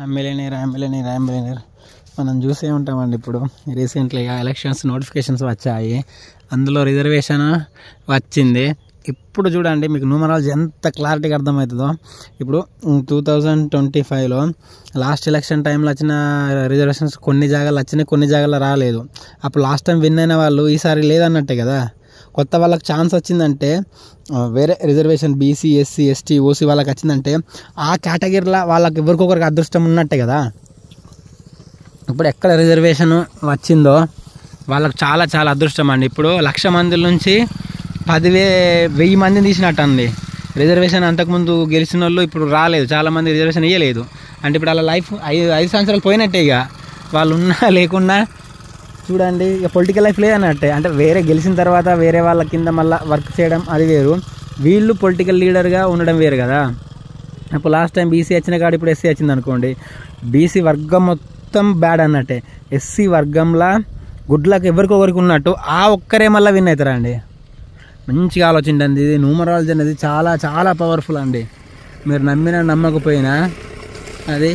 ఎమ్మెల్యేనర్ మనం చూసే ఉంటామండి. ఇప్పుడు రీసెంట్లీగా ఎలక్షన్స్ నోటిఫికేషన్స్ వచ్చాయి, అందులో రిజర్వేషన్ వచ్చింది. ఇప్పుడు చూడండి మీకు న్యూమరాలజీ ఎంత క్లారిటీగా అర్థమవుతుందో. ఇప్పుడు 2025లో లాస్ట్ ఎలక్షన్ టైంలో వచ్చిన రిజర్వేషన్స్ కొన్ని జాగాలు వచ్చినాయి, కొన్ని జాగాల్లో రాలేదు. అప్పుడు లాస్ట్ టైం విన్ అయిన వాళ్ళు ఈసారి లేదన్నట్టే కదా. కొత్త వాళ్ళకి ఛాన్స్ వచ్చిందంటే, వేరే reservation BC, SC, ST, OC వాళ్ళకి వచ్చిందంటే ఆ కేటగిరీలో వాళ్ళకి ఎవరికొకరికి అదృష్టం ఉన్నట్టే కదా. ఇప్పుడు ఎక్కడ రిజర్వేషన్ వచ్చిందో వాళ్ళకి చాలా చాలా అదృష్టం అండి. ఇప్పుడు 1,00,000 మంది నుంచి 10,000 మందిని తీసినట్టు అండి రిజర్వేషన్. అంతకుముందు గెలిచిన వాళ్ళు ఇప్పుడు రాలేదు, చాలామంది రిజర్వేషన్ ఇవ్వలేదు. అంటే ఇప్పుడు వాళ్ళ లైఫ్ 5 సంవత్సరాలు పోయినట్టే. ఇక వాళ్ళు ఉన్నా లేకున్నా చూడండి, ఇక పొలిటికల్ లైఫ్ లేదన్నట్టే. అంటే వేరే గెలిచిన తర్వాత వేరే వాళ్ళ కింద మళ్ళీ వర్క్ చేయడం అది వేరు, వీళ్ళు పొలిటికల్ లీడర్గా ఉండడం వేరు కదా. ఇప్పుడు లాస్ట్ టైం బీసీ వచ్చిన కాడ ఇప్పుడు ఎస్సీ వచ్చింది అనుకోండి, బీసీ వర్గం మొత్తం బ్యాడ్ అన్నట్టే. ఎస్సీ వర్గంలో గుడ్లకు ఎవరికొకరికి ఉన్నట్టు ఆ ఒక్కరే మళ్ళీ విన్ అవుతారా అండి. మంచిగా ఆలోచించండి. ఇది న్యూమరాలజీ అనేది చాలా చాలా పవర్ఫుల్ అండి. మీరు నమ్మినా నమ్మకపోయినా అది